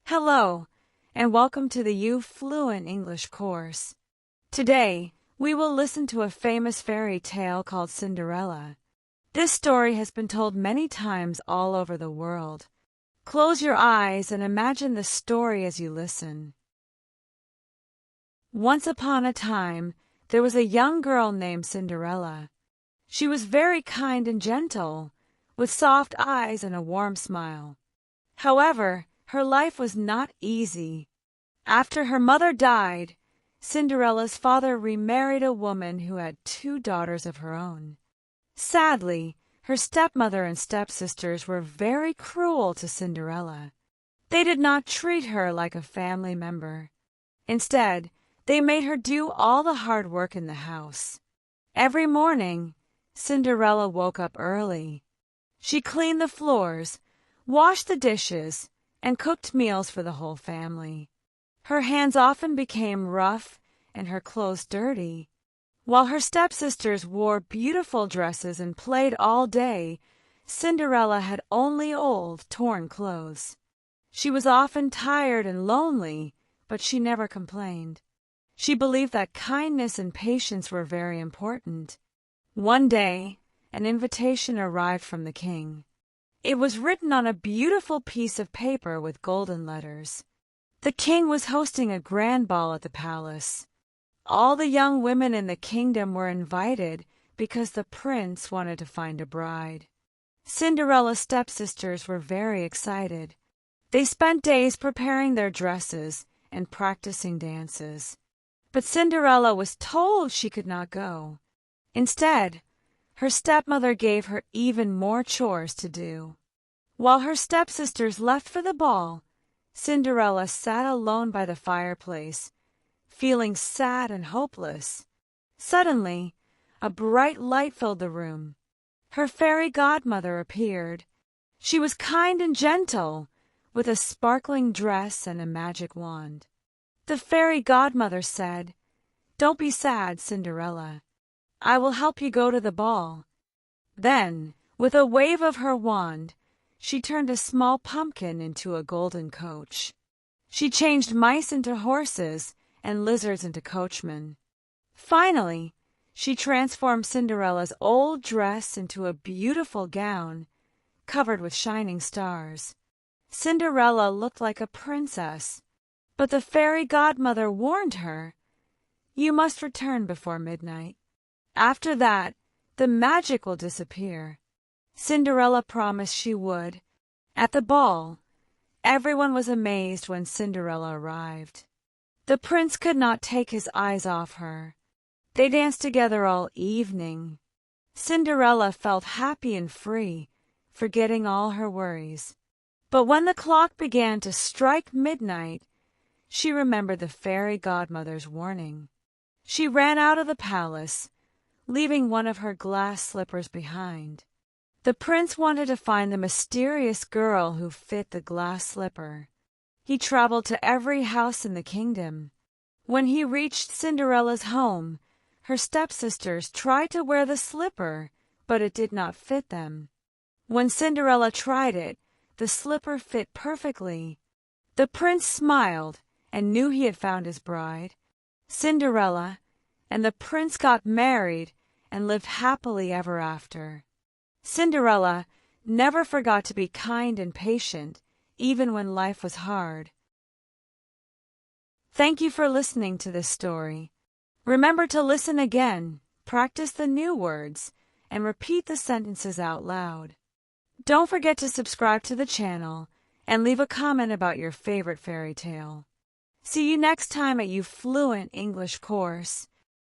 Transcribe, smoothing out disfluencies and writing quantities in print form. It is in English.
Hello, and welcome to the Fluent English course. Today, we will listen to a famous fairy tale called Cinderella. This story has been told many times all over the world. Close your eyes and imagine the story as you listen. Once upon a time, there was a young girl named Cinderella. She was very kind and gentle, with soft eyes and a warm smile. However, her life was not easy. After her mother died, Cinderella's father remarried a woman who had 2 daughters of her own. Sadly, her stepmother and stepsisters were very cruel to Cinderella. They did not treat her like a family member. Instead, they made her do all the hard work in the house. Every morning, Cinderella woke up early. She cleaned the floors, washed the dishes, and cooked meals for the whole family. Her hands often became rough and her clothes dirty. While her stepsisters wore beautiful dresses and played all day, Cinderella had only old, torn clothes. She was often tired and lonely, but she never complained. She believed that kindness and patience were very important. One day, an invitation arrived from the king. It was written on a beautiful piece of paper with golden letters. The king was hosting a grand ball at the palace. All the young women in the kingdom were invited because the prince wanted to find a bride. Cinderella's stepsisters were very excited. They spent days preparing their dresses and practicing dances. But Cinderella was told she could not go. Instead, her stepmother gave her even more chores to do. While her stepsisters left for the ball, Cinderella sat alone by the fireplace, feeling sad and hopeless. Suddenly, a bright light filled the room. Her fairy godmother appeared. She was kind and gentle, with a sparkling dress and a magic wand. The fairy godmother said, "Don't be sad, Cinderella. I will help you go to the ball." Then, with a wave of her wand, she turned a small pumpkin into a golden coach. She changed mice into horses and lizards into coachmen. Finally, she transformed Cinderella's old dress into a beautiful gown covered with shining stars. Cinderella looked like a princess, but the fairy godmother warned her, "You must return before midnight. After that, the magic will disappear." Cinderella promised she would. At the ball, everyone was amazed when Cinderella arrived. The prince could not take his eyes off her. They danced together all evening. Cinderella felt happy and free, forgetting all her worries. But when the clock began to strike midnight, she remembered the fairy godmother's warning. She ran out of the palace, leaving one of her glass slippers behind. The prince wanted to find the mysterious girl who fit the glass slipper. He traveled to every house in the kingdom. When he reached Cinderella's home, her stepsisters tried to wear the slipper, but it did not fit them. When Cinderella tried it, the slipper fit perfectly. The prince smiled and knew he had found his bride. Cinderella and the prince got married and lived happily ever after. Cinderella never forgot to be kind and patient, even when life was hard. Thank you for listening to this story. Remember to listen again, practice the new words, and repeat the sentences out loud. Don't forget to subscribe to the channel and leave a comment about your favorite fairy tale. See you next time at Fluent English course.